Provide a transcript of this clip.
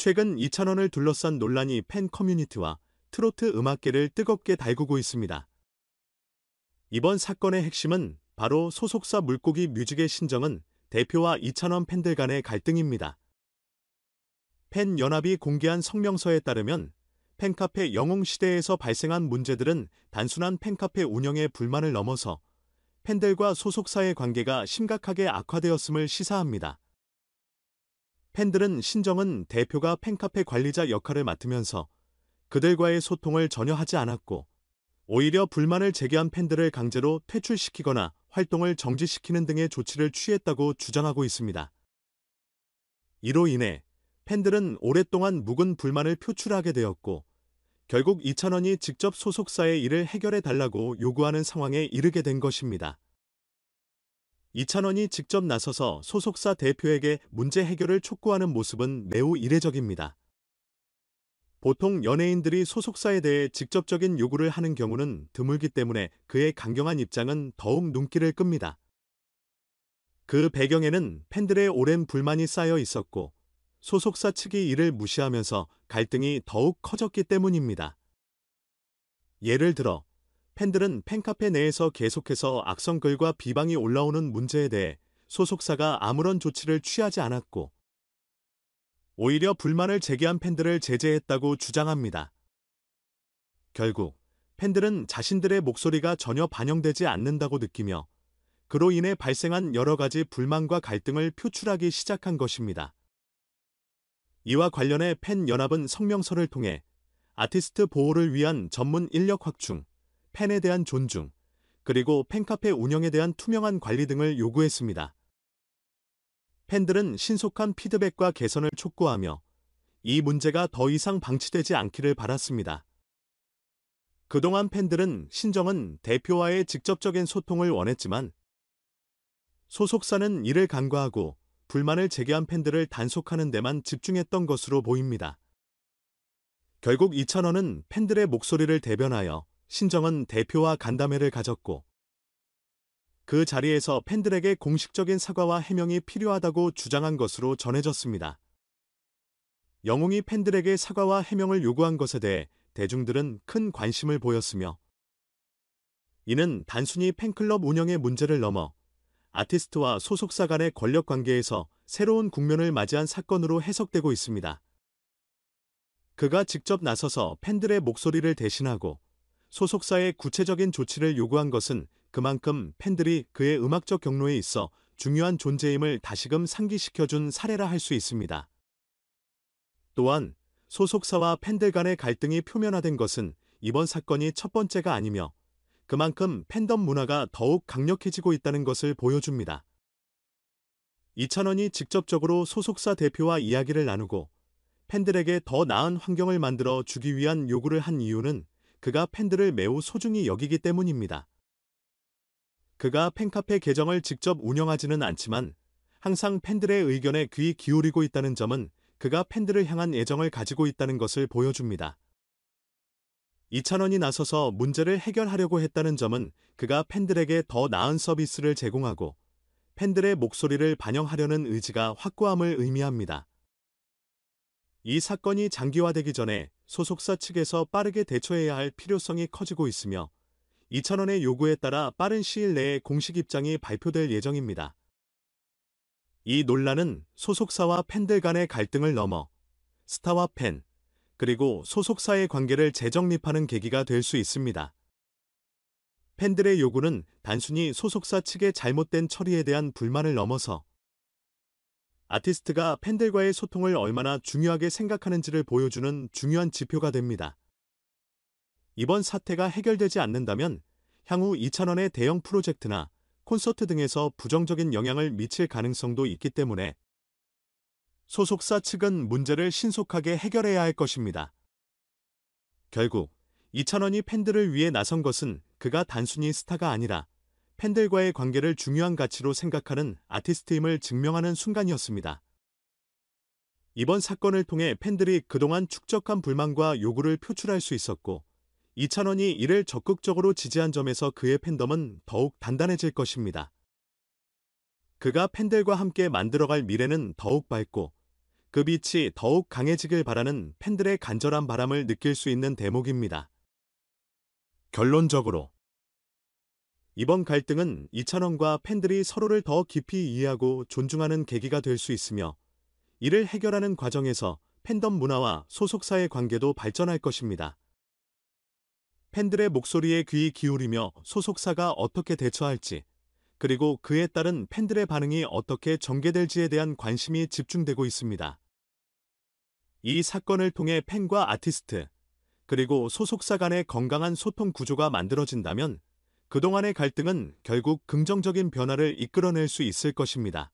최근 이찬원을 둘러싼 논란이 팬 커뮤니티와 트로트 음악계를 뜨겁게 달구고 있습니다. 이번 사건의 핵심은 바로 소속사 물고기 뮤직의 신정은 대표와 이찬원 팬들 간의 갈등입니다. 팬연합이 공개한 성명서에 따르면 팬카페 영웅시대에서 발생한 문제들은 단순한 팬카페 운영의 불만을 넘어서 팬들과 소속사의 관계가 심각하게 악화되었음을 시사합니다. 팬들은 신정은 대표가 팬카페 관리자 역할을 맡으면서 그들과의 소통을 전혀 하지 않았고 오히려 불만을 제기한 팬들을 강제로 퇴출시키거나 활동을 정지시키는 등의 조치를 취했다고 주장하고 있습니다. 이로 인해 팬들은 오랫동안 묵은 불만을 표출하게 되었고 결국 이찬원이 직접 소속사의 일을 해결해달라고 요구하는 상황에 이르게 된 것입니다. 이찬원이 직접 나서서 소속사 대표에게 문제 해결을 촉구하는 모습은 매우 이례적입니다. 보통 연예인들이 소속사에 대해 직접적인 요구를 하는 경우는 드물기 때문에 그의 강경한 입장은 더욱 눈길을 끕니다. 그 배경에는 팬들의 오랜 불만이 쌓여 있었고 소속사 측이 이를 무시하면서 갈등이 더욱 커졌기 때문입니다. 예를 들어 팬들은 팬카페 내에서 계속해서 악성글과 비방이 올라오는 문제에 대해 소속사가 아무런 조치를 취하지 않았고 오히려 불만을 제기한 팬들을 제재했다고 주장합니다. 결국 팬들은 자신들의 목소리가 전혀 반영되지 않는다고 느끼며 그로 인해 발생한 여러 가지 불만과 갈등을 표출하기 시작한 것입니다. 이와 관련해 팬연합은 성명서를 통해 아티스트 보호를 위한 전문 인력 확충, 팬에 대한 존중, 그리고 팬카페 운영에 대한 투명한 관리 등을 요구했습니다. 팬들은 신속한 피드백과 개선을 촉구하며 이 문제가 더 이상 방치되지 않기를 바랐습니다. 그동안 팬들은 신정은 대표와의 직접적인 소통을 원했지만 소속사는 이를 간과하고 불만을 제기한 팬들을 단속하는 데만 집중했던 것으로 보입니다. 결국 이찬원은 팬들의 목소리를 대변하여 신정은 대표와 간담회를 가졌고 그 자리에서 팬들에게 공식적인 사과와 해명이 필요하다고 주장한 것으로 전해졌습니다. 영웅이 팬들에게 사과와 해명을 요구한 것에 대해 대중들은 큰 관심을 보였으며 이는 단순히 팬클럽 운영의 문제를 넘어 아티스트와 소속사 간의 권력 관계에서 새로운 국면을 맞이한 사건으로 해석되고 있습니다. 그가 직접 나서서 팬들의 목소리를 대신하고 소속사의 구체적인 조치를 요구한 것은 그만큼 팬들이 그의 음악적 경로에 있어 중요한 존재임을 다시금 상기시켜준 사례라 할 수 있습니다. 또한 소속사와 팬들 간의 갈등이 표면화된 것은 이번 사건이 첫 번째가 아니며 그만큼 팬덤 문화가 더욱 강력해지고 있다는 것을 보여줍니다. 이찬원이 직접적으로 소속사 대표와 이야기를 나누고 팬들에게 더 나은 환경을 만들어 주기 위한 요구를 한 이유는 그가 팬들을 매우 소중히 여기기 때문입니다. 그가 팬카페 계정을 직접 운영하지는 않지만 항상 팬들의 의견에 귀 기울이고 있다는 점은 그가 팬들을 향한 애정을 가지고 있다는 것을 보여줍니다. 이찬원이 나서서 문제를 해결하려고 했다는 점은 그가 팬들에게 더 나은 서비스를 제공하고 팬들의 목소리를 반영하려는 의지가 확고함을 의미합니다. 이 사건이 장기화되기 전에 소속사 측에서 빠르게 대처해야 할 필요성이 커지고 있으며 이찬원의 요구에 따라 빠른 시일 내에 공식 입장이 발표될 예정입니다. 이 논란은 소속사와 팬들 간의 갈등을 넘어 스타와 팬, 그리고 소속사의 관계를 재정립하는 계기가 될 수 있습니다. 팬들의 요구는 단순히 소속사 측의 잘못된 처리에 대한 불만을 넘어서 아티스트가 팬들과의 소통을 얼마나 중요하게 생각하는지를 보여주는 중요한 지표가 됩니다. 이번 사태가 해결되지 않는다면 향후 이찬원의 대형 프로젝트나 콘서트 등에서 부정적인 영향을 미칠 가능성도 있기 때문에 소속사 측은 문제를 신속하게 해결해야 할 것입니다. 결국 이찬원이 팬들을 위해 나선 것은 그가 단순히 스타가 아니라 팬들과의 관계를 중요한 가치로 생각하는 아티스트임을 증명하는 순간이었습니다. 이번 사건을 통해 팬들이 그동안 축적한 불만과 요구를 표출할 수 있었고 이찬원이 이를 적극적으로 지지한 점에서 그의 팬덤은 더욱 단단해질 것입니다. 그가 팬들과 함께 만들어갈 미래는 더욱 밝고 그 빛이 더욱 강해지길 바라는 팬들의 간절한 바람을 느낄 수 있는 대목입니다. 결론적으로 이번 갈등은 이찬원과 팬들이 서로를 더 깊이 이해하고 존중하는 계기가 될 수 있으며, 이를 해결하는 과정에서 팬덤 문화와 소속사의 관계도 발전할 것입니다. 팬들의 목소리에 귀 기울이며 소속사가 어떻게 대처할지, 그리고 그에 따른 팬들의 반응이 어떻게 전개될지에 대한 관심이 집중되고 있습니다. 이 사건을 통해 팬과 아티스트, 그리고 소속사 간의 건강한 소통 구조가 만들어진다면 그동안의 갈등은 결국 긍정적인 변화를 이끌어낼 수 있을 것입니다.